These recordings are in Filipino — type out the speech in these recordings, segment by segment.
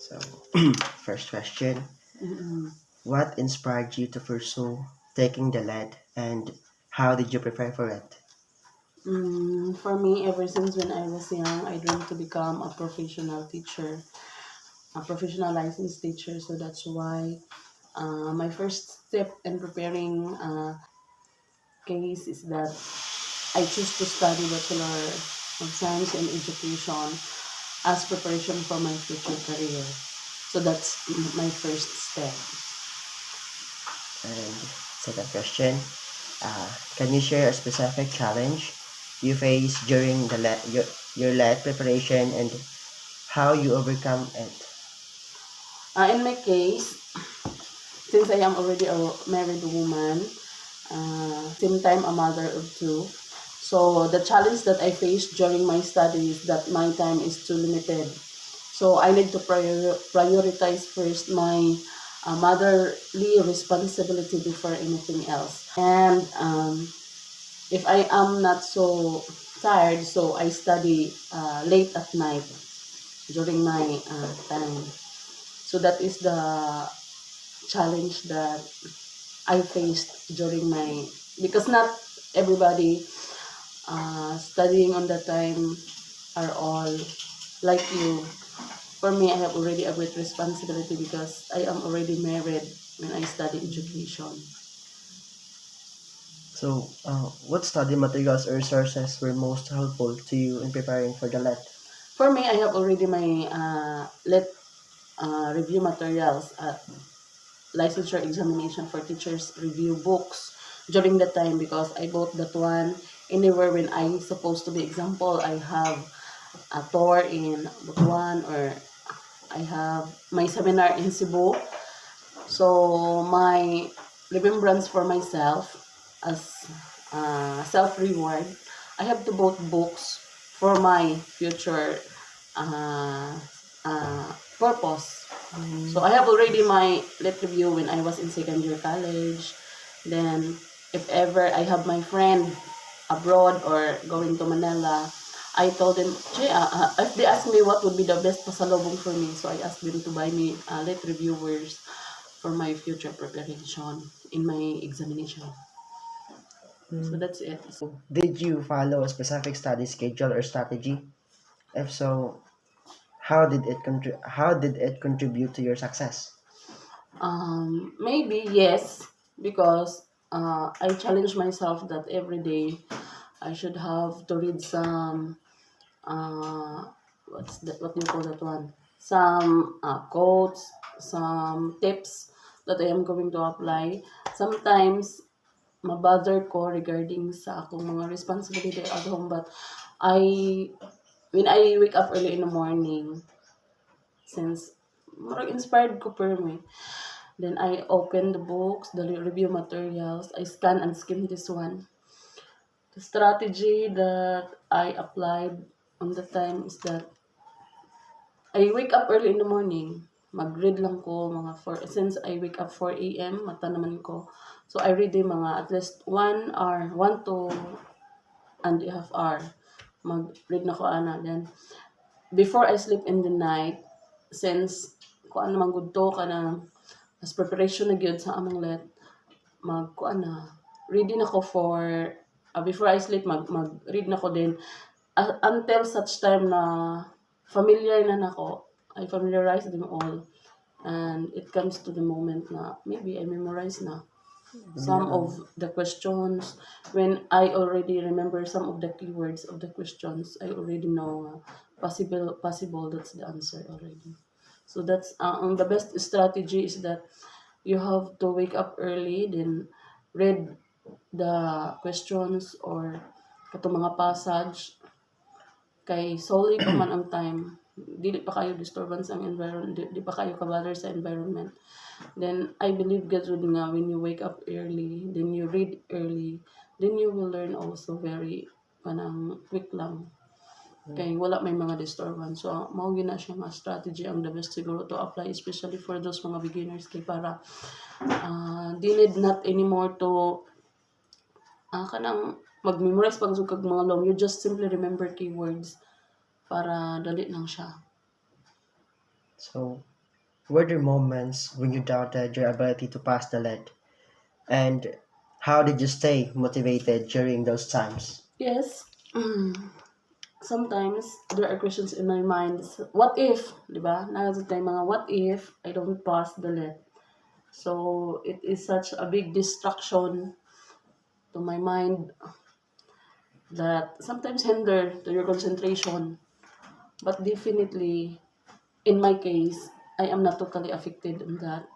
So, first question. Mm-mm. What inspired you to pursue taking the lead and how did you prepare for it? For me, ever since when I was young, I dreamed to become a professional teacher, a professional licensed teacher. So that's why my first step in preparing case is that I choose to study Bachelor of Science in Education as preparation for my future career. So that's my first step. And second question, can you share a specific challenge you faced during your lead preparation and how you overcome it? In my case, since I am already a married woman, same time a mother of two, so the challenge that I faced during my studies that my time is too limited. So I need to prioritize first my motherly responsibility before anything else. And if I am not so tired, so I study late at night during my time. So that is the challenge that I faced during my, because not everybody studying on that time are all like you. For me, I have already a great responsibility because I am already married when I study education. So, what study materials or resources were most helpful to you in preparing for the lead? For me, I have already my let review materials at licensure examination for teachers review books during that time because I bought that one anywhere when I supposed to be. Example, I have a tour in Butuan or I have my seminar in Cebu. So my remembrance for myself as self-reward, I have to bought books for my future uh, uh, purpose. So I have already my lit review when I was in second year college. Then if ever I have my friend abroad or going to Manila, I told them, if they ask me what would be the best pasalubong for me, so I asked them to buy me lit reviewers for my future preparation in my examination. So that's it. Did you follow a specific study schedule or strategy? If so, how did it contribute to your success? Maybe yes, because I challenge myself that every day I should have to read some what do you call that one? Some quotes, some tips that I am going to apply. Sometimes mabother ko regarding sa akong mga responsibility at home, but I when I wake up early in the morning, since marag inspired ko per me, then I open the books, the review materials, I scan and skim this one. The strategy that I applied on the time is that I wake up early in the morning. Mag-read lang ko mga 4, since I wake up 4 a.m., mata naman ko. So I read yung mga at least 1 hour, 1 to and a half hour. Mag-read na ko ana. Then before I sleep in the night, since kuan naman gud to kana as preparation na gyud sa among let, kuan na ready na ko for before I sleep mag read na ko din until such time na familiar na nako. I familiarize them all and it comes to the moment na maybe I memorize na some of the questions. When I already remember some of the keywords of the questions, I already know possible that's the answer already. So that's the best strategy is that you have to wake up early, then read the questions or katong mga passage kay solely pa man ang time. Dili pa kayo disturbance ang environment, di pa kayo kabother sa environment. Then I believe God nga when you wake up early, then you read early, then you will learn also very kanang quick lang. Kay wala may mga disturbance. So mao gina siya nga strategy ang the best siguro to apply especially for those mga beginners kay para they need not anymore to kanang mag-memorize pag kag mga long, you just simply remember keywords para dali lang siya. So, were there moments when you doubted your ability to pass the lead? And how did you stay motivated during those times? Yes. Sometimes there are questions in my mind. What if, di ba? Nasa tayo mga what if I don't pass the let? So it is such a big distraction to my mind that sometimes hinder to your concentration. But definitely, in my case, I am not totally affected on that.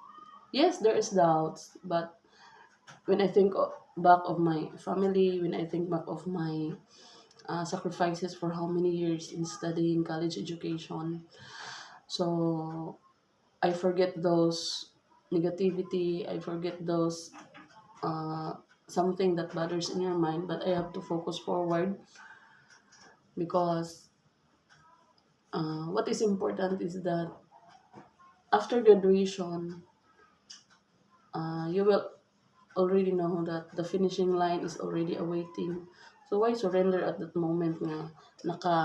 Yes, there is doubts, but when I think back of my family, when I think back of my sacrifices for how many years in studying college education, so I forget those negativity, I forget those uh, something that bothers in your mind, but I have to focus forward because what is important is that after graduation, you will already know that the finishing line is already awaiting. So why surrender at that moment nga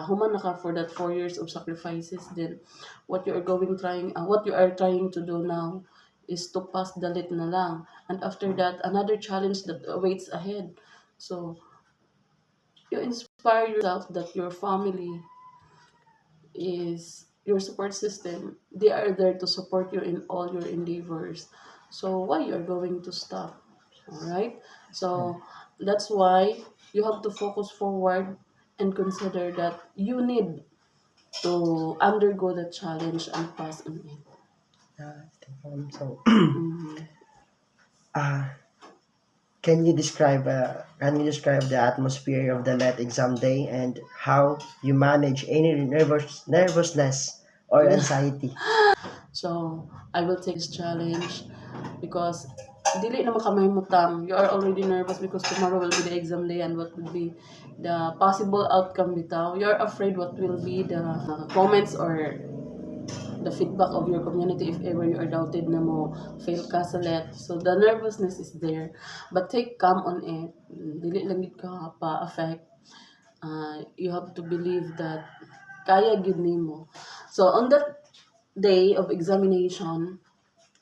human naka for that 4 years of sacrifices, then what you are trying to do now is to pass the lit na lang, and after that another challenge that awaits ahead. So you inspire yourself that your family is your support system. They are there to support you in all your endeavors. So why you're going to stop? All right. So that's why you have to focus forward and consider that you need to undergo the challenge and pass on it. So, Mhm. uh, can you describe the atmosphere of the let exam day and how you manage any nervousness or anxiety? So I will take this challenge because dili na makamahimutang. You are already nervous because tomorrow will be the exam day and what will be the possible outcome bitaw. You are afraid what will be the comments or the feedback of your community if ever you are doubted na mo fail ka sa let. So the nervousness is there. But take calm on it. Dili lang gid ka pa-affect. You have to believe that kaya gid nimo. So on that day of examination,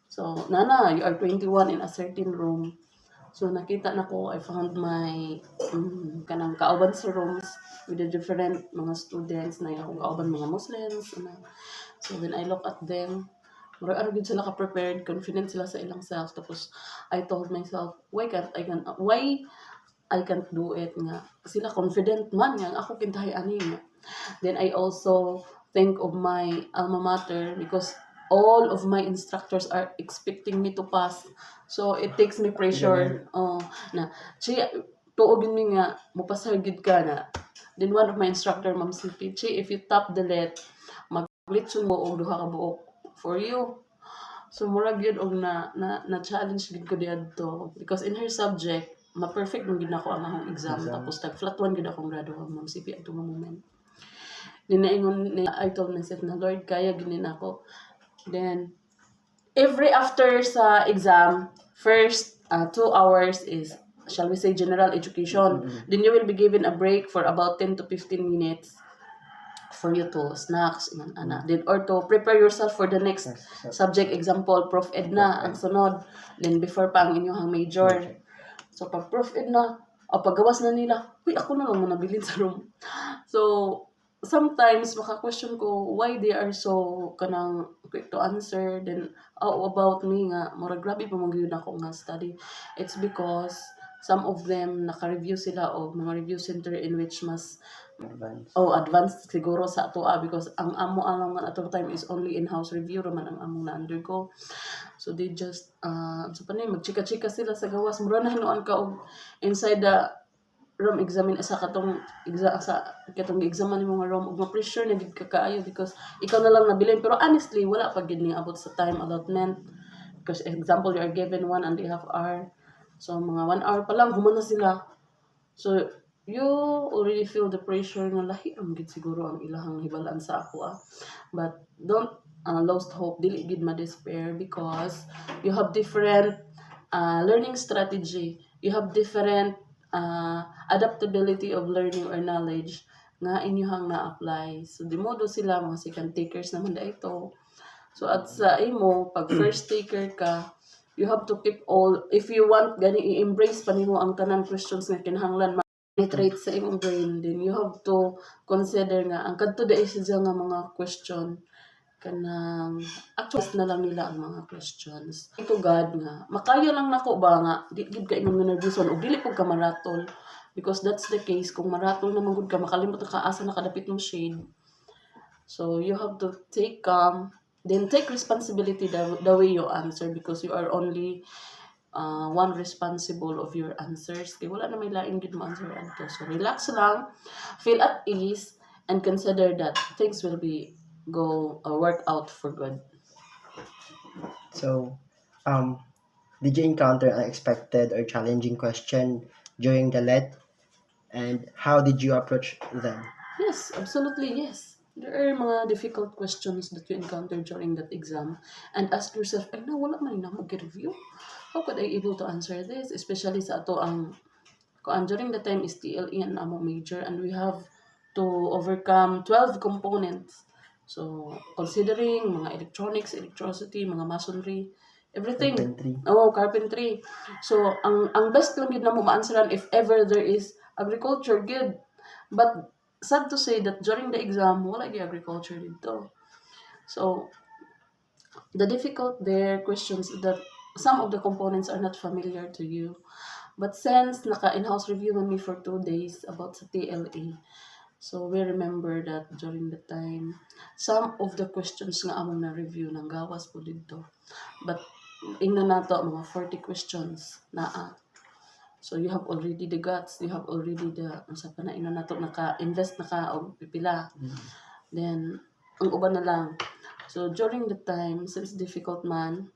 so nana, you are 21 in a certain room. So nakita na ko, I found my kanang kauban sa rooms with the different mga students na akong kauban mga Muslims. So when I look at them, mura ara gid sila ka prepared, confident sila sa ilang self. Tapos I told myself, why I can't do it nga. Sila confident man nga ako kintahay ani nga. Then I also think of my alma mater because all of my instructors are expecting me to pass. So it takes me pressure. Oh, na siya tuogin mi nga mopasar gid ka na. Then one of my instructor, Ma'am CP, if you top the let, maglitson mo og duha ka buok for you. So murag yun og na challenge gid ko diadto because in her subject ma-perfect man gid ako ang akong exam. Tapos tag flat 1 gid akong graduate Ma'am CP at moment. Then I told myself na Lord kaya ginin ako. Then every after sa exam, first 2 hours is shall we say general education. Then you will be given a break for about 10 to 15 minutes for you to snacks then or to prepare yourself for the next subject. Example Prof Ed na ang sunod, then before pa ang inyong major. So pag Prof Ed na o paggawas na nila, uy ako na lang manabilin sa room. So sometimes maka-question ko why they are so kanang quick to answer. Then about me nga mura grabe pa man gyud ako nga study. It's because some of them naka-review sila og mga review center in which mas advanced siguro sa ato because ang amo alam nga ato time is only in-house review raman ang among na-undergo. So they just so panay magchika-chika sila sa gawas mura na hinuan ka og inside the room examine sa katong exam nimo nga room ug ma-pressure na gid ka kaayo because ikaw na lang nabilin pero honestly wala pa gid ni abot sa time allotment because example you are given 1.5 hour, so mga 1 hour pa lang human na sila. So you already feel the pressure nga lahi ang gid siguro ang ilahang hibalaan sa ako but don't lost hope, dili gid ma-despair because you have different learning strategy, you have different adaptability of learning or knowledge nga inyong na-apply. So di modo sila mga second takers naman da ito. So at sa imo, pag first taker ka, you have to keep all, if you want gani i-embrace pa nimo ang tanan questions nga kinahanglan ma-penetrate sa imong brain, then you have to consider nga ang kadto dai siya nga mga question kanang actually na lang nila ang mga questions. Ito God nga, makayo lang nako ba nga, di gid ka imong nervyuson ug dili pud ka maratol. Because that's the case, kung maratol na magud ka, makalimot ka asa nakadapit mo shade. So you have to take then take responsibility the way you answer because you are only one responsible of your answers. Kaya wala na may lain gid mo answer ato. So relax lang, feel at ease, and consider that things will be work out for good. So, did you encounter unexpected or challenging question during the let, and how did you approach them? Yes, absolutely yes. There are mga difficult questions that you encounter during that exam and ask yourself, ay na, wala man na mag-review. How could I able to answer this? Especially sa ato ang during the time is TLE and among major and we have to overcome 12 components. So, considering mga electronics, electricity, mga masonry, everything. Carpentry. Oh, carpentry. So, ang best lang yun na mo ma-answeran if ever there is agriculture, good. But, sad to say that during the exam, wala yung agriculture dito. So, the difficult there questions is that some of the components are not familiar to you. But since naka-in-house review man me for 2 days about sa TLA, so we remember that during the time, some of the questions nga among na-review nang gawas po dito. But ingnan nato mga 40 questions naa. So you have already the guts, you have already the sa pa na ina nato naka-invest na ka og pipila. Then ang uban na lang. So during the time, since difficult man,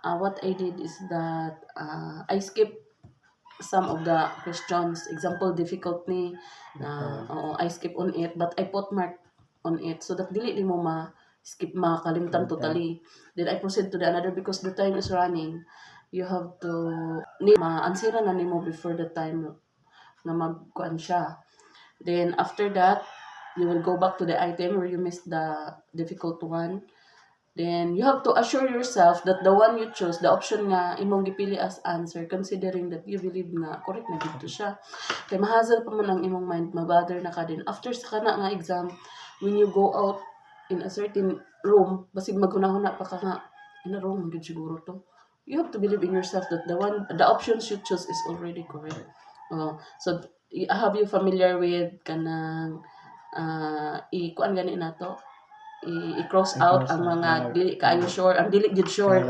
what I did is that I skip some of the questions. Example, difficult ni, I skip on it, but I put mark on it so that dili mo skip makalimutan totally. Then I proceed to the another because the time is running. You have to ma-answera na nimo before the time na magkuan siya. Then after that, you will go back to the item where you missed the difficult one. Then you have to assure yourself that the one you choose, the option nga imong gipili as answer, considering that you believe nga correct na dito siya. Kay mahazal pa man ang imong mind, mabother na ka din. After sa kana nga exam, when you go out in a certain room, basig maghunahuna pa ka nga, ina wrong gid siguro to. You have to believe in yourself that the options you choose is already correct. So have you familiar with kanang kuan gani nato? I-cross out ang mga dili kaayo sure, ang dili gid sure.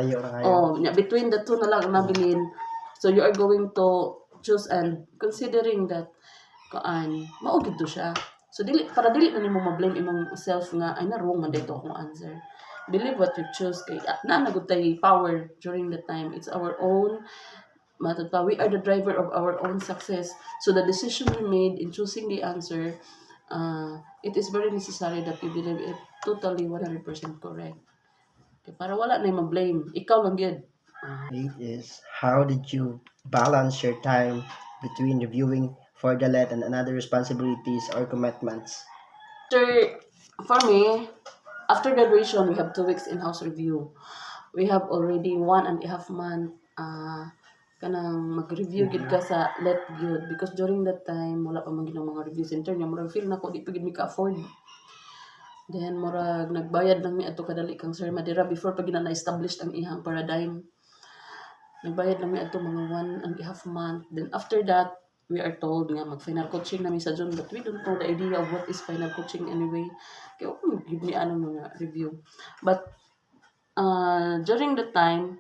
Between the two na lang nabilin. So you are going to choose and considering that mao gid to siya. So para dili na nimo ma-blame imong self nga ay na wrong man dito akong answer. Believe what you choose kay na nagud tay power during the time. It's our own matata. We are the driver of our own success. So the decision we made in choosing the answer, it is very necessary that you believe it totally 100% correct. Okay, para wala na yung blame. Ikaw lang yun. Is how did you balance your time between reviewing for the let and other responsibilities or commitments? For me, after graduation, we have 2 weeks in-house review. We have already 1.5 month kanang mag-review gid ka sa let good because during that time wala pa man gid mga review center nya murag feel nako di pa gid mi ka afford. Then murag nagbayad lang mi ato kadali kang Sir Madera before pa gid na established ang ihang paradigm. Nagbayad lang mi ato mga 1.5 month. Then after that, we are told nga mag-final coaching na mi sa June but we don't know the idea of what is final coaching anyway. Kaya give me mga review. But during the time,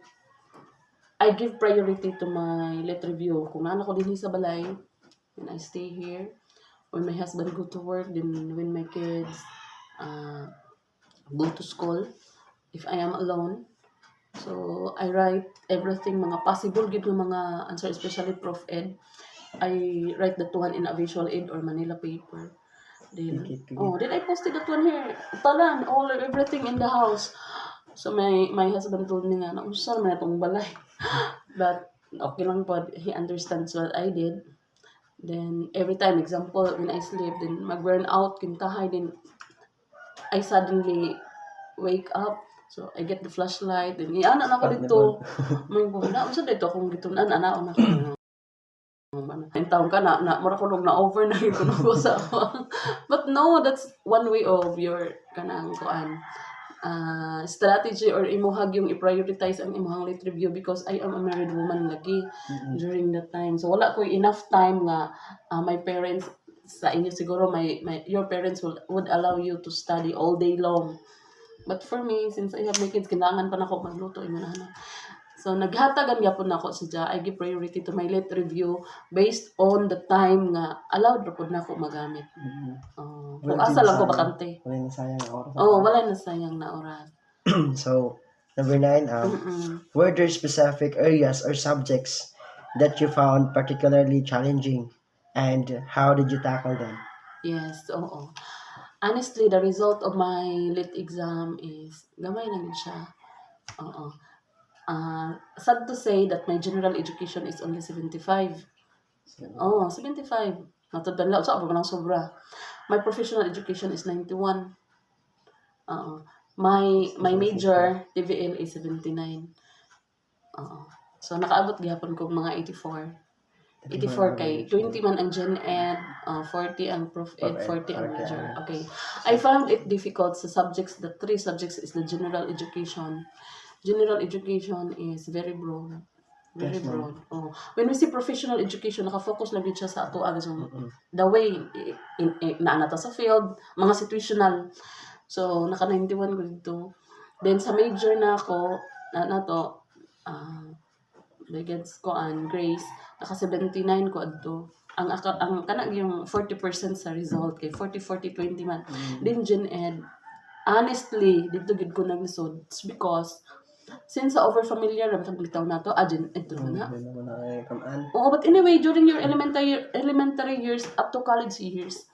I give priority to my let review. Kung naan ako din sa balay, when I stay here, when my husband go to work, then when my kids go to school, if I am alone. So, I write everything, mga possible gid ng mga answer, especially Prof. Ed. I write that one in a visual aid or Manila paper. Then I posted that one here. Talan, everything in the house. So my husband told me nga, nausal man itong balay. But okay lang po, he understands what I did. Then every time, example, when I sleep, then mag-burn out, kintahay, then I suddenly wake up. So I get the flashlight, then iana na ko Spot dito. nibol. May ko na unsa dito akong gitunan ana na ko. Ang taon ka na mura ko na over na yung kuno ko sa ako. But no, that's one way of your kanang kuan strategy or imuhag yung i-prioritize ang imuhang late review because I am a married woman lagi during that time. So wala ko enough time nga my parents sa inyo siguro your parents would allow you to study all day long. But for me, since I have my kids, kailangan pa na ako magluto. So, naghatagan yapon ako sadya. I give priority to my late review based on the time nga allowed ra pud nako magamit. Kung asa lang ko bakante. Wala na sayang na oras. Wala na sayang na oras. So, number 9, were there specific areas or subjects that you found particularly challenging and how did you tackle them? Yes, oo. Honestly, the result of my lit exam is gamay na gid siya. Oo. Sad to say that my general education is only 75. 75. Natudala sa ako nang sobra. My professional education is 91. My major TVL is 79. So nakaabot gyapon ko mga 84. 84 kay 20 man ang gen ed, 40 ang prof ed, 40 ang major. Okay. I found it difficult sa subjects, the 3 subjects is the general education. General education is very broad. Very broad. When we say professional education, naka-focus lang siya sa ato the way naanata sa field, mga situational. So, naka-91 ko dito. Then, sa major na ako, gets ko Grace, naka-79 ko adto. Ang kanang yung 40% sa result kay 40-40-20 man. Then gen ed, honestly, dito gid ko naglisod. It's because since sa over familiar ra kang bitaw nato, gen ed na. But anyway, during your elementary years up to college years,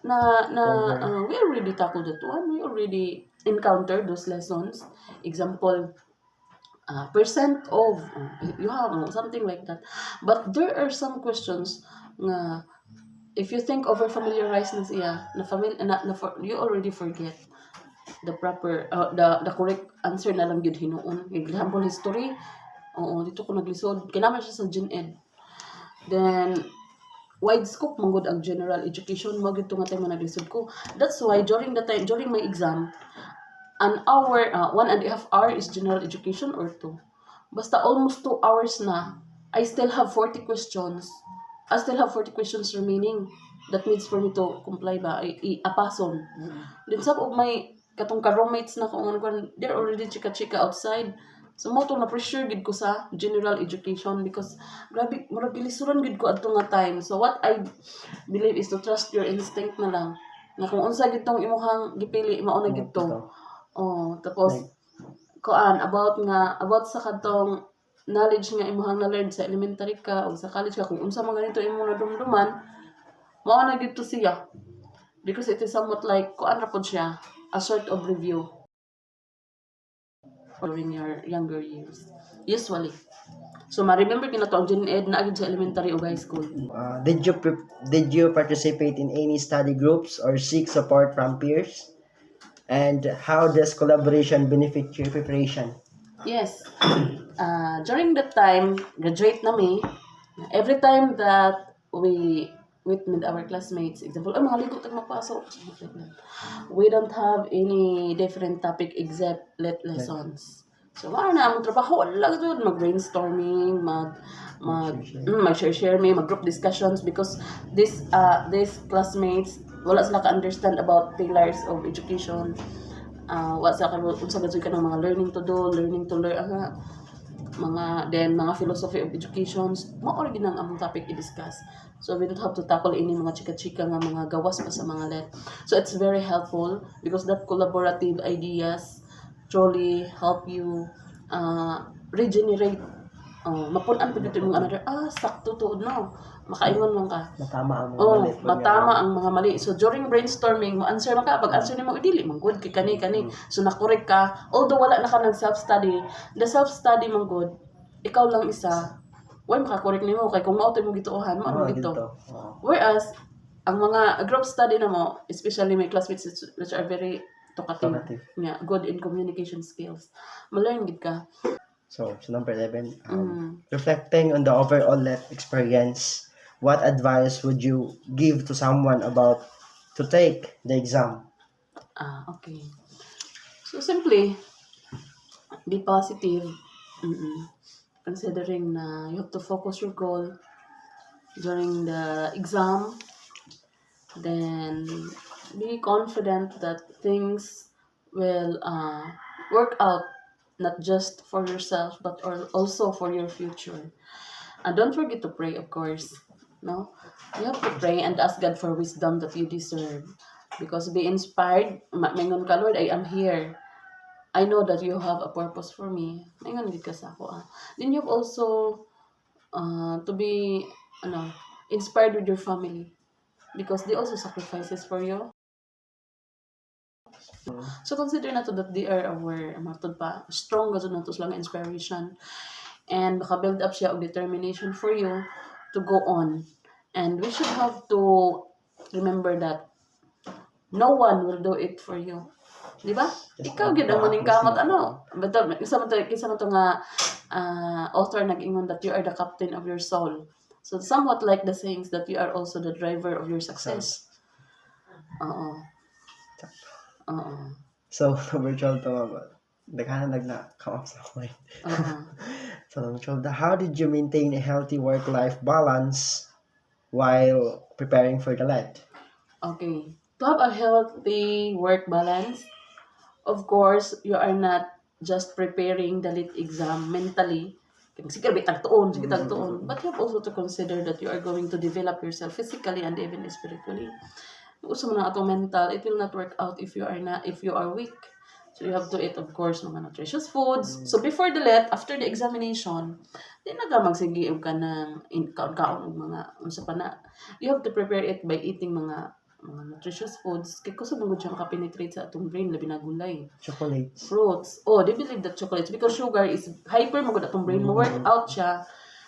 we already tackled that one. We already encountered those lessons. Example, percent of you have something like that. But there are some questions nga if you think over familiarize na siya you already forget the proper the correct answer na lang gyud hinuon. Example, history. Dito ko naglisod. Kailangan siya sa gen ed. Then wide scope man gud ang general education mo gid nga time naglisod ko. That's why during my exam, an hour, 1.5 hour is general education or 2. Basta almost 2 hours na, I still have 40 questions. I still have 40 questions remaining. That needs for me to comply ba, i-apason. Then some of my katong ka-roommates na kung they're already chika-chika outside. So mo to na pressure gid ko sa general education because grabe murag gilisuran gid ko adto nga time. So what I believe is to trust your instinct na lang. Na kung unsa gid tong imong gipili mao na gid to. Tapos about sa kadtong knowledge nga imong na-learn sa elementary ka o sa college ka kung unsa man ganito imong nadumduman, mao na gid to siya. Because it is somewhat like ra pod siya, a sort of review during your younger years. Usually. So ma-remember kina to ang gen ed na agad sa elementary o high school. Did you participate in any study groups or seek support from peers? And how does collaboration benefit your preparation? Yes. During that time, graduate na me, every time that we with our classmates, example, mga ligo tag magpasok, we don't have any different topic except lessons. So, na ang trabaho, wala gud mag-brainstorming, mag-share me, mag-group discussions because these classmates wala sila ka-understand about pillars of education. Wala sila unsa gud ka ng mga learning to do, learning to learn, mga philosophy of education. Mao rin ang among topic i-discuss. So we don't have to tackle any mga chika-chika nga mga gawas pa sa mga let. So it's very helpful because that collaborative ideas truly help you regenerate. Mapun-an pud dito mga another sakto tuod no. Makaingon man ka. Matama ang mga mali. So during brainstorming, mo-answer man ka. Pag-answer nimo dili man good kay kani. So na-correct ka. Although wala na ka nag self-study, the self-study man good, ikaw lang isa. Why maka-correct nimo kay kung mao mo gituohan, mao gito. Whereas ang mga group study na mo, especially my classmates which are very talkative, Talkative. yeah, good in communication skills. Malayan gid ka. So number 11, Mm. reflecting on the overall let experience, what advice would you give to someone about to take the exam? Okay. So simply be positive. Mm-mm. Considering na you have to focus your goal during the exam, then be confident that things will work out not just for yourself but also for your future. And don't forget to pray, of course. No, you have to pray and ask God for wisdom that you deserve. Because be inspired. Maingon ka, Lord, I am here. I know that you have a purpose for me. Maingon gid ka sa ako. Then you have also to be ano, inspired with your family because they also sacrifices for you. Mm. So consider na to that they are aware, matod pa, strong gazon na to silang inspiration. And baka build up siya og determination for you to go on. And we should have to remember that no one will do it for you. Di ba? Just Ikaw gid ang muning kamot mismo. ano. Betul, isa man to nga author nag-ingon that you are the captain of your soul. So somewhat like the sayings that you are also the driver of your success. Oo. Oo. So number 12 to naghanap come up sa point. Oo. So number 12, how did you maintain a healthy work-life balance while preparing for the let? Okay. To have a healthy work balance, of course, you are not just preparing the lit exam mentally. Sige, bitagtuon, sige tagtuon. But you have also to consider that you are going to develop yourself physically and even spiritually. Usa man ang atong mental, it will not work out if you are weak. So you have to eat, of course, mga nutritious foods. So before the let, after the examination, di na ka magsigiog ka ng kaon og mga unsa pa na. You have to prepare it by eating mga nutritious foods. Kaya kusog mo siya makapenetrate sa atong brain, labi na gulay. Chocolates. Fruits. Oh, they believe that chocolates because sugar is hyper mo atong brain mo work out siya.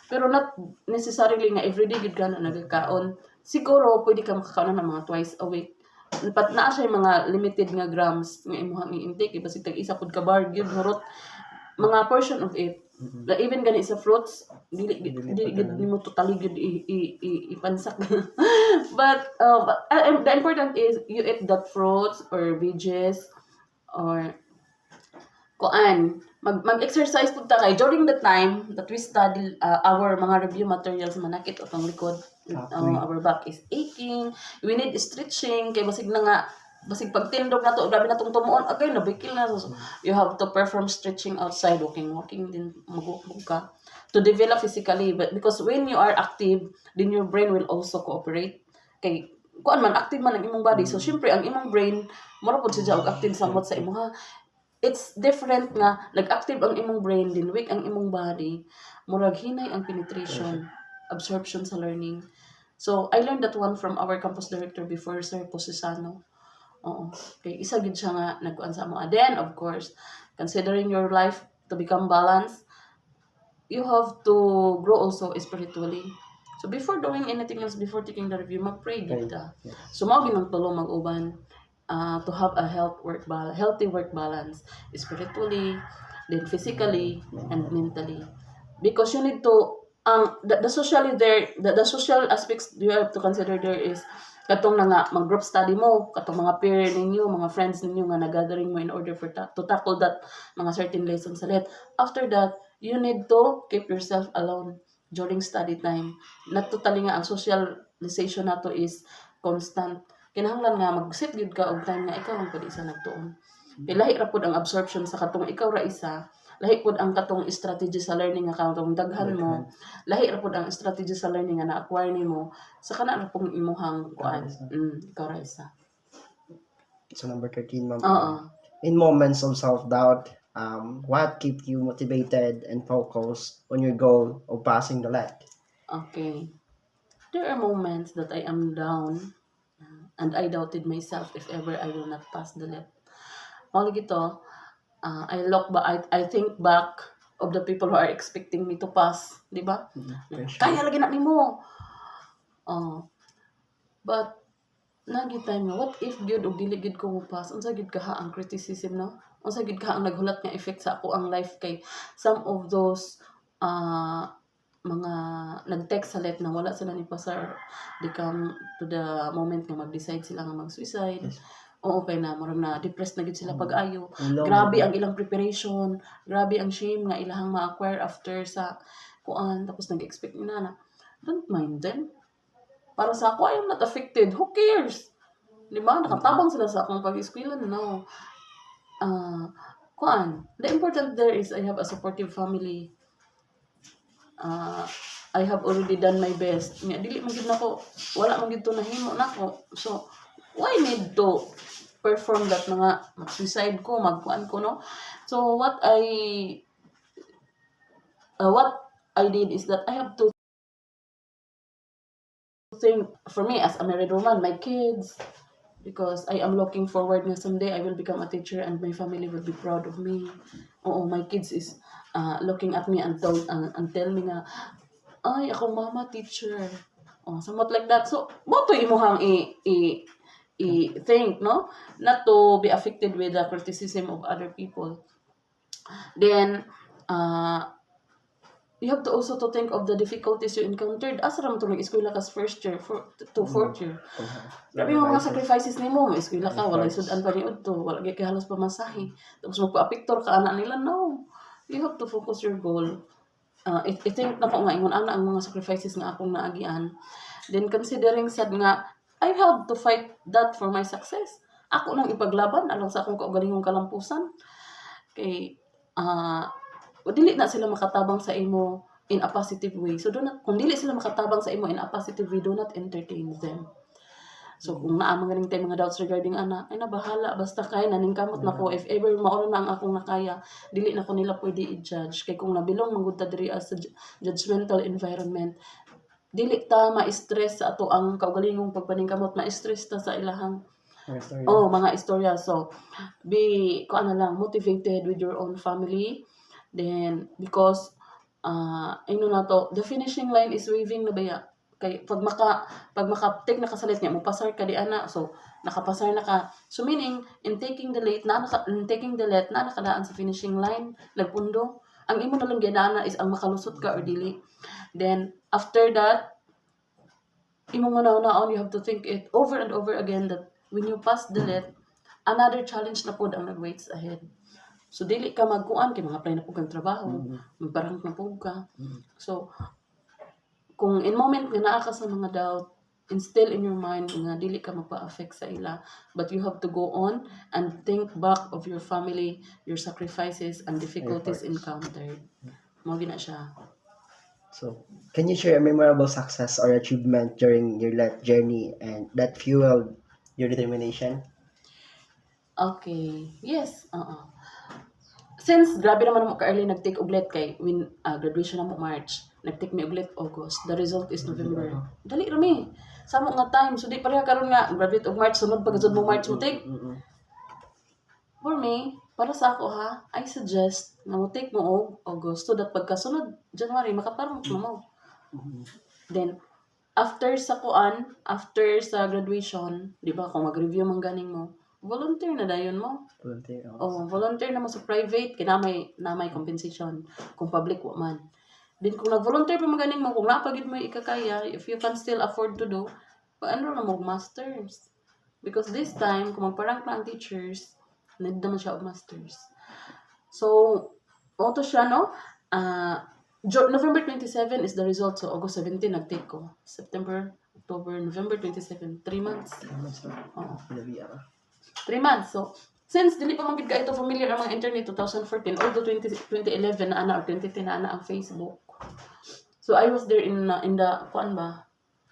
Pero not necessarily nga everyday gid ka na nagkakaon. Siguro pwede ka makakaon ng mga twice a week. Pat naa siya yung mga limited nga grams nga imong i-intake basig tag isa pud ka bar gyud hurot mga portion of it. Like even gani sa fruits, dili gid nimo totally gid ipansak. But the important is you eat that fruits or veggies or kuan mag-exercise pud ta kay during the time that we study our mga review materials manakit atong likod our back is aching, we need stretching kay basig na nga basig pagtindog na to grabe na tong tumuon agay nabikil na so, you have to perform stretching outside walking din magugog ka to develop physically but because when you are active then your brain will also cooperate kay kuan man active man ang imong body so syempre ang imong brain mura pud siya og active samot sa imong it's different nga nag-active ang imong brain din weak ang imong body murag hinay ang penetration absorption sa learning so I learned that one from our campus director before Sir Posisano. Oo, kay isa gid siya nga nagkuan sa mo then of course considering your life to become balanced you have to grow also spiritually. So before doing anything else, before taking the review, mag-pray gid ka. So mao ginang tulong mag-uban to have a healthy work balance spiritually, then physically and mentally. Because you need to the socially there the social aspects you have to consider there is katong na nga mag-group study mo, katong mga peer ninyo, mga friends ninyo nga nag-gathering mo in order for to tackle that mga certain lessons sa let. After that, you need to keep yourself alone during study time. Not totally nga ang socialization nato is constant. Kinahanglan nga mag-set gyud ka og time nga ikaw lang pud isa nagtuon. Kay lahi ra pud ang absorption sa katong ikaw ra isa. Lahi pud ang katong strategy sa learning nga katong daghan mo. Lahi ra pud ang strategy sa learning nga na-acquire nimo sa kana ra pong imuhang kuan. Ikaw ra isa. So number 13, ma'am. Oo. In moments of self-doubt, what keep you motivated and focused on your goal of passing the let? Okay. There are moments that I am down and I doubted myself if ever I will not pass the let. Mao gito, I look back, I think back of the people who are expecting me to pass, di ba? Kaya lagi na nimo. But nagi time nga what if gyud og dili gyud ko mopas unsa gyud kaha ang criticism no, unsa gyud kaha ang naghulat nga effect sa ako ang life kay some of those mga nag-text sa let na wala sila ni pasar they come to the moment nga mag-decide sila nga mag-suicide. Yes. Oo, kay na murag na depressed na gid sila pag-ayo. Ang long Grabe na- ang ilang preparation, grabe ang shame nga ilahang ma-acquire after sa kuan tapos nag-expect na don't mind them. Para sa ako, I am not affected. Who cares? Di ba? Nakatabang sila sa akong pag-eskwela. No. Kuan. The important there is I have a supportive family. I have already done my best. Nga, dili man gid nako. Wala man gid to nahimo nako. So, why need to perform that mga mag-suicide ko, magkuan ko, no? So, what I did is that I have to think for me as a married woman, my kids, because I am looking forward na someday I will become a teacher and my family will be proud of me. Oo, my kids is looking at me and tell me nga, ay, akong mama teacher. Oh, somewhat like that. So, mo to imuhang think, no? Not to be affected with the criticism of other people. Then, you have to also to think of the difficulties you encountered. Asa ra man to nag-eskwela ka sa first year to fourth year. Grabe yung mga sacrifices nimo. Eskwela ka, wala sudan pa niud to, wala gyud kay halos pamasahe. Tapos magpa-apektor ka ana nila, no. You have to focus your goal. I think na ko nga ingon ana ang mga sacrifices nga akong naagian. Then considering sad nga I have to fight that for my success. Ako nang ipaglaban alang sa akong kaugalingong kalampusan. Kay dili na sila makatabang sa imo in a positive way. So kung dili sila makatabang sa imo in a positive way, do not entertain them. So kung naa mga ganing mga doubts regarding ana, ay nabahala basta kay naningkamot na ko if ever mauna na ang akong nakaya, dili na ko nila pwede i-judge kay kung nabilong manggud ta diri as a judgmental environment. Dili ta ma-stress sa ato ang kaugalingong pagpaningkamot, ma-stress ta sa ilahang mga istorya. So be lang motivated with your own family. Then, because, na to, the finishing line is waving na baya. Kay, pag maka-take na kasalit niya, mupasar ka di ana. So, nakapasar na ka. So, meaning, in taking the let, na nakadaan sa finishing line, nagpundo. Ang imo na lang ginana is ang makalusot ka or dili. Then, after that, imo muna-unaon, you have to think it over and over again that when you pass the let, another challenge na po ang nag-waits ahead. So, dili ka magkuan kay mga apply na po kang trabaho, magparang na po ka. So, kung in moment nga naa ka sa mga doubt, instill in your mind nga dili ka magpa-affect sa ila, but you have to go on and think back of your family, your sacrifices, and difficulties encountered. Mo gina siya. So, can you share a memorable success or achievement during your let journey and that fueled your determination? Okay. Yes. Since grabe naman mo ka-early nag-take og let kay when graduation na mo March, nag-take mi og let August, the result is November. Dali rami. Samo nga time, so di pareha karon nga graduate og March, sunod pag mo March mo take. For me, para sa ako ha, I suggest na mo take mo og August so that pagkasunod January makaparang na mo. Then after sa graduation, di ba kung mag-review man ganing mo, volunteer na dayon mo. Volunteer na mo sa private, kaya na may compensation. Kung public, wa man. Then kung nag-volunteer pa maganing mo, kung napagid mo ikakaya, if you can still afford to do, pa-enroll na mo masters. Because this time, kung magparang na ang teachers, need naman siya og masters. So, auto siya, no? November 27 is the result. So, August 17, nag-take ko. September, October, November 27. 3 months. 3 months. So, since dili pa man gid ka ito familiar ang mga internet 2014, although 2011 na ana or 2010 na ana ang Facebook. So, I was there in the kuan ba?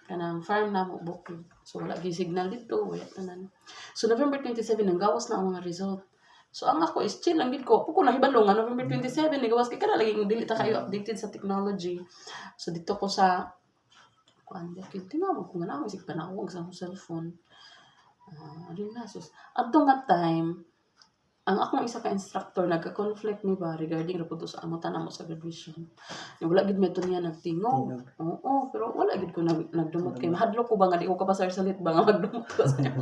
Kanang farm na mo bukid. So, wala gyud signal dito, wala tanan. So, November 27 nang gawas na ang mga result. So, ang ako is chill lang gid ko. Puko na hibalo nga November 27 gawas kay kana lagi dili ta kayo updated sa technology. So, dito ko sa kuan bakit tinawag ko nga na sig panawag sa cellphone. Sus. At nga time, ang akong isa ka instructor nagka-conflict ni ba regarding ra pud sa amo tanamo sa graduation. Wala gid meto niya nagtingog. Tingog. Oo, pero wala gid ko nagdumot kay mahadlok ko ba nga di ko kapasar sa lit ba nga magdumot ko sa iyang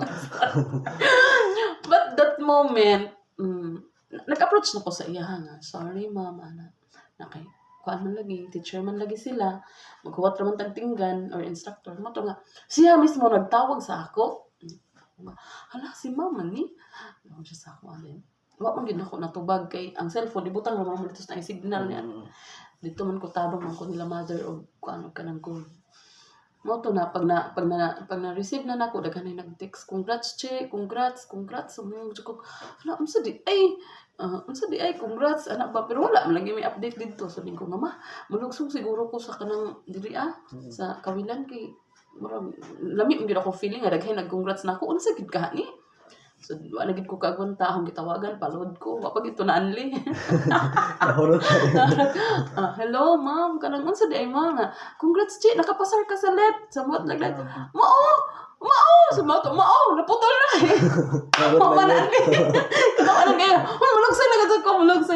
But that moment, nag-approach na ko sa iya nga. Sorry ma'am, na kay kuan man lagi, teacher man lagi sila, maghuwat ra man tagtinggan or instructor mo to nga. Siya mismo nagtawag sa ako. Hala, si mama ni. Ano siya sa ako alin. Wa man gid ako natubag kay ang cellphone ibutang ra mo dito sa signal niya. Dito man ko tabang man ko nila mother o kuan kanang ko. Mo to na pag na receive na nako daghan ay nag-text congrats che, congrats mo ko. Hala, unsa di ay congrats anak ba pero wala man lagi may update dito so ko nga ma mulugsog siguro ko sa kanang diri sa kawilan kay murag lami gyud ako feeling nga daghay nag-congrats nako unsa gid ka ni so wala gid ko kagwanta akong gitawagan palod ko wa pa gid to naanli Nahulog tayo. hello ma'am kanang unsa di ay ma nga congrats chi nakapasar ka sa let somewhat like that mao sumato mao naputol na mama na ni ano kaya mulugsay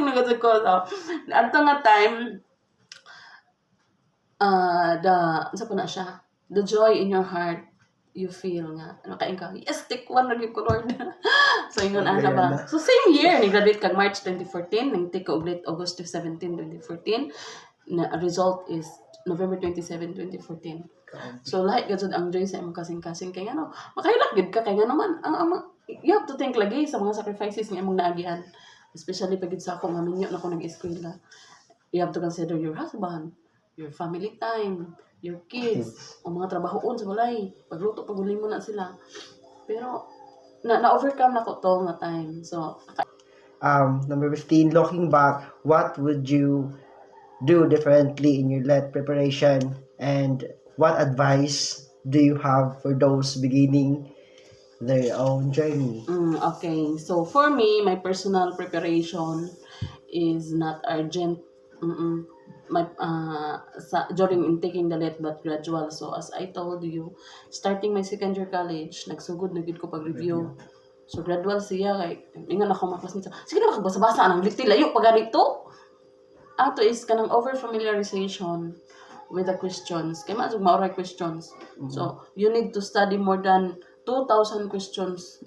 na gud ko so adto nga time sa pa na siya the joy in your heart you feel nga nakain ka yes take one ra gyud ko Lord so ingon ana ba so same year ni graduate kag March 2014 nang take ko ulit August 17 2014 na result is November 27 2014 so lahat gud ang joy sa imong kasing-kasing kay ano makailak gid ka kay nga naman ang you have to think lagi sa mga sacrifices nga imong naagian especially pag sa ako nga minyo na ko nag-eskwela you have to consider your husband your family time your kids, o mga trabahoon sa balay, pagluto, paguli mo na sila. Pero, na-overcome na ko to nga time. So, Number 15, looking back, what would you do differently in your let preparation, and what advice do you have for those beginning their own journey? Okay, so for me, my personal preparation is not urgent. During in taking the let but gradual. So as I told you, starting my second year college, nagsugod na gid ko pag-review. So gradual siya kay ingon ako mga classmates. Sige na makabasa-basa ang litil layo pag ganito. Ato is kanang over familiarization with the questions. Kay maadug maoray questions. So you need to study more than 2,000 questions.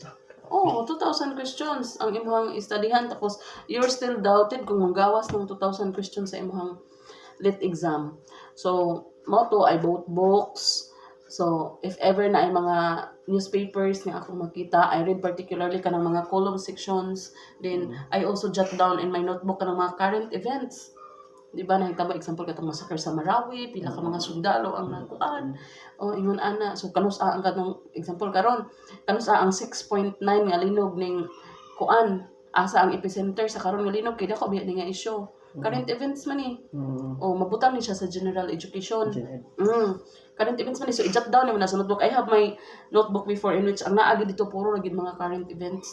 2,000 questions ang imong istudihan tapos you're still doubted kung manggawas ng 2,000 questions sa imong lit exam. So, motto, I bought books. So, if ever na ay mga newspapers nga ako makita, I read particularly kanang mga column sections. Then, I also jot down in my notebook kanang mga current events. Di ba, nahitabo, example, katong massacre sa Marawi, pila ka mga sundalo ang nakuan. O, ingon ana. So, kanusa ang katong, example karon kanusa ang 6.9 nga linog ning kuan. Asa ang epicenter sa karon nga linog, kaya ko biya nga issue. Current events man eh. Mabutang ni siya sa general education. Current events man eh. So, i-jot down naman na sa notebook. I have my notebook before in which ang naagi dito puro lagi mga current events.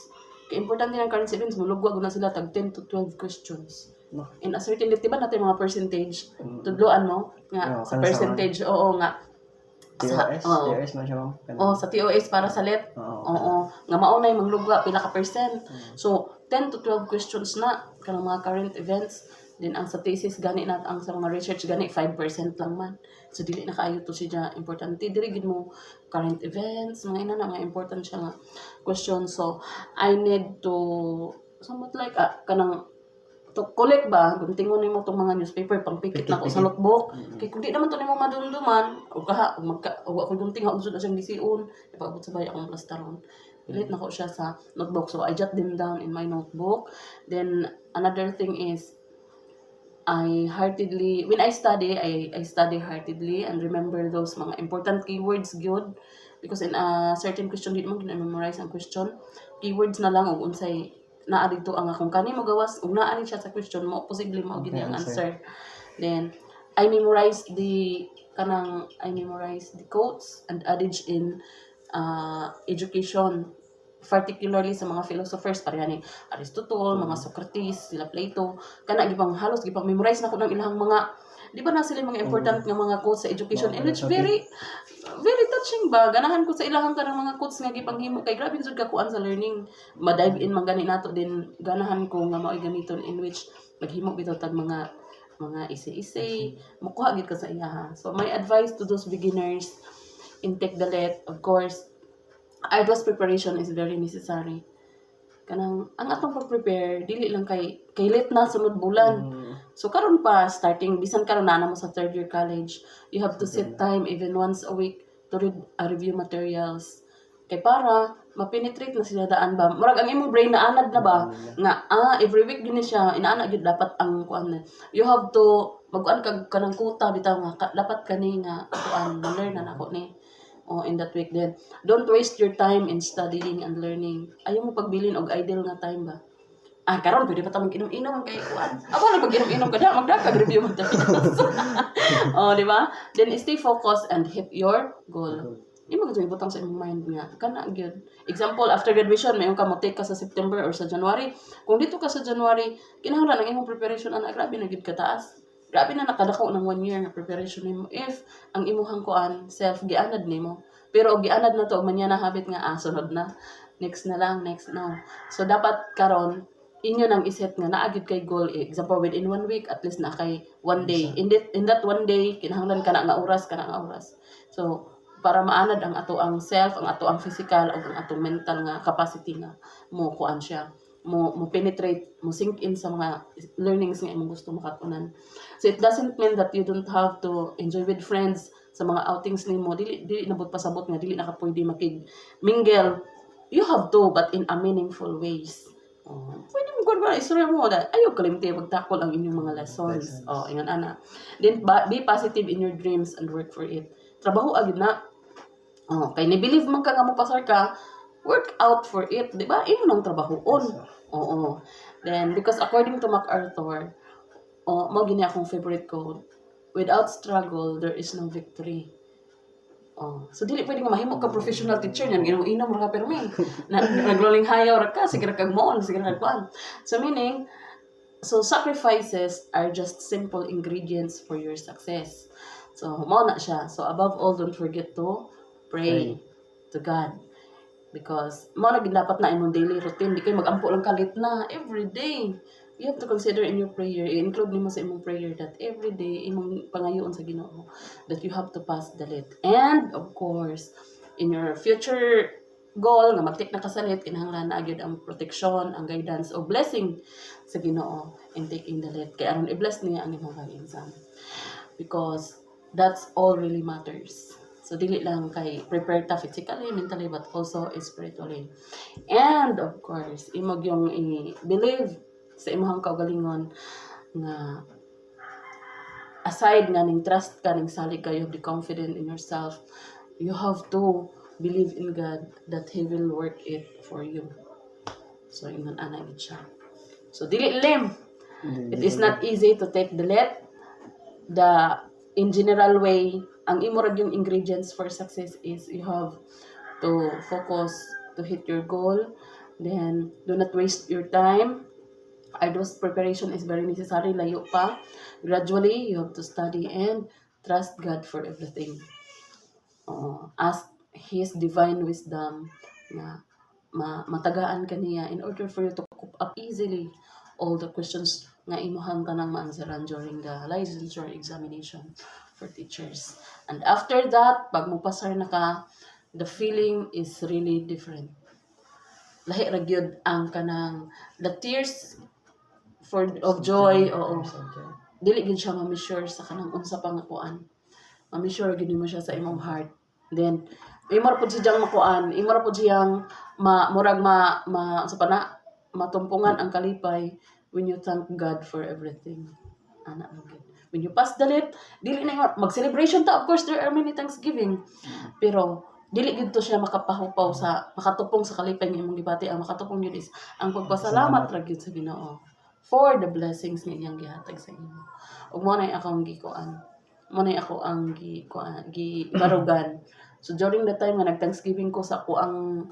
Kaya importante ng current events, mulugwag na sila tag 10 to 12 questions. In a certain, diba natin mga percentage? Tudloan mo? Nga, sa percentage, oo nga. TOS man siya, ma'am? Sa TOS para sa let. Oo. Nga maunay manglugwa, pila ka percent. So, 10 to 12 questions na kanang mga current events. Then ang sa thesis gani na ang sa mga research gani 5% lang man. So dili na kaayo to siya importante diri gid mo current events mga ina na mga important siya nga questions. So I need to somewhat like kanang to collect ba guntingon nimo tong mga newspaper pangpikit na ko sa notebook kay kun di naman to nimo madumduman o kaha o ako gunting ha usod na siyang disiun ipaabot sa baya akong plastaron pilit na ko siya sa notebook. So I jot them down in my notebook. Then another thing is when I study, I study heartedly and remember those mga important keywords good because in a certain question di mo gina-memorize ang question. Keywords na lang og unsay naa dito ang akong kani mo gawas ug naa ni siya sa question mo posible mao gid ang answer. Then I memorize the quotes and adage in education, particularly sa mga philosophers pareha ni Aristotle, mga Socrates, sila Plato, kana gipang halos gipang memorize na ko ng ilang mga di ba na sila mga important nga mga quotes sa education, in which Okay. very touching ba, ganahan ko sa ilahang ka ng mga quotes nga gipanghimo kay grabe jud ka kuan sa learning, ma-dive in man gani nato din, ganahan ko nga mao'y ganiton in which maghimo bitaw tag mga isi-isi, mukuha gid ka sa iyaha. So my advice to those beginners in Take the Let, of course, arduous preparation is very necessary. Kanang ang atong pag-prepare dili lang kay late na sunod bulan. So karon pa starting bisan karon na mo sa third year college, you have to set time even once a week to read review materials. Kay para ma-penetrate na sila daan ba. Murag ang imong brain na anad na ba nga every week gini siya inaana gyud dapat ang kuan. You have to magkuan kag kanang kuta bitaw nga dapat kani nga kuan learn na nako ni. In that week then don't waste your time in studying and learning. Ayaw mo pagbilin og idle nga time ba. Karon pwede pa ta mag-inom-inom kay kuan. Aba na mag-inom-inom kada magdakag review materials. Di ba? Then stay focused and hit your goal. Imo gyud ibutang sa imong mind nga kana gyud. Example, after graduation mayon ka mo take ka sa September or sa January. Kung dito ka sa January, kinahanglan ang imong preparation ana grabe na gyud ka taas. Grabe na nakadako ng 1 year nga preparation nimo if ang imuhang kuan self gianad nimo. Pero og gianad na to manya na habit nga sunod na. Next na lang, next now. So dapat karon inyo nang iset nga naa gyud kay goal. Example within 1 week at least na kay 1 day. In that 1 day kinahanglan ka na nga oras kana nga oras. So para maanad ang ato ang self, ang ato ang physical ug ang atong mental nga capacity nga mo kuan siya. Mo penetrate, mo sink in sa mga learnings nga imong gusto makatunan. So it doesn't mean that you don't have to enjoy with friends sa mga outings nimo. Dili nabot pasabot nga dili na ka pwede mingle. You have to but in a meaningful ways. Pwede mo gawin istorya mo that ayaw kalimti magtakol ang inyong mga lessons. Ingon ana. Then be positive in your dreams and work for it. Trabaho agad na. Kay ni-believe man ka nga mo pasar ka, work out for it, di ba? Imo nang trabahoon. Oo. Then, because according to MacArthur, mo gini akong favorite quote, without struggle, there is no victory. So, dili pwede nga mahimo ka professional teacher niyan, inom ra ka permi. Nagloling hayaw ra ka, sige ra kag moon, sige ra kag. So, meaning, sacrifices are just simple ingredients for your success. So, mao na siya. So, above all, don't forget to pray to God. Because mo na dapat na imong daily routine, di kay magampo lang kalit na every day. You have to consider in your prayer, i-include nimo sa imong prayer that every day imong pangayoon sa Ginoo that you have to pass the lit. And of course, in your future goal nga mag-take na kasalit, kinahanglan na agad ang protection, ang guidance o blessing sa Ginoo in taking the lit. Kaya aron i-bless niya ang imong exam. Because that's all really matters. So, dili lang kay prepare ta physically, mentally, but also spiritually. And, of course, imog yung i-believe sa imong kaugalingon nga aside nga ning trust ka, ning salig ka, you have the confidence in yourself, you have to believe in God that He will work it for you. So, ingon ana gid siya. So, dili lim. It is not easy to take the let. In general way, ang imo ra yung ingredients for success is you have to focus to hit your goal. Then, do not waste your time. Arduous preparation is very necessary. Layo pa. Gradually, you have to study and trust God for everything. Ask His divine wisdom na matagaan ka niya in order for you to cope up easily all the questions nga imuhang kanang ma-answeran during the licensure examination for teachers. And after that, pag mo pasar na ka, the feeling is really different. Lahi ra gyud ang kanang the tears of joy, dili gyud siya ma-measure sa kanang unsa pang kuan. Ma-measure gyud mo siya sa imong heart. Then imo ra pud siyang makuan, imo ra pud siyang matumpungan ang kalipay when you thank God for everything. Ana gyud. When you pass the lit, dili na yung mag-celebration ta. Of course, there are many Thanksgiving. Pero, dili gid to siya makapahupaw makatupong sa kalipay ng imong gibati. Ang makatupong yun is, ang pagpasalamat ra gyud sa Ginoo for the blessings nga iyang gihatag sa imo. Ug mo nay akong gikuan. Mo nay ako ang gibarugan. So, during the time nga nag-Thanksgiving ko sa ako ang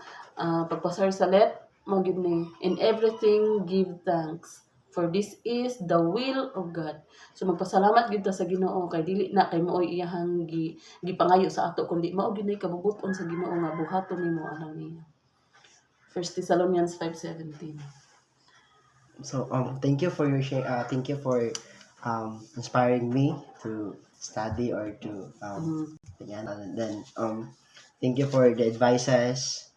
pagpasar sa lit, mo gid ni, in everything, give thanks. For this is the will of God. So magpasalamat gid ta sa Ginoo kay dili na kay mooy iyahang gipangayo sa ato kundi mao gyud nay kabubuton sa Ginoo nga buhaton nimo alang niya. 1 Thessalonians 5:17. So thank you for your thank you for inspiring me to study or to yan, and then thank you for the advices.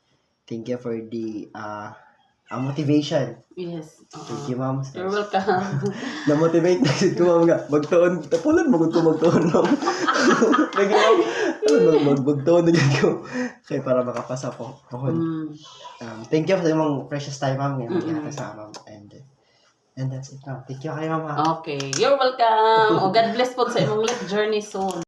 Thank you for the motivation. Yes. Thank you, ma'am. You're welcome. Na-motivate na si Ma'am nga. Magtuon. Tapulan mo kung magtuon, ma'am. Lagi, ma'am. Magtuon na dyan ko. Kaya para makapasa po. Thank you for yung precious time, ma'am. Yung kasama, ma'am. And that's it, ma'am. Thank you kayo, ma'am. Okay. You're welcome. O God bless po sa imong life journey soon.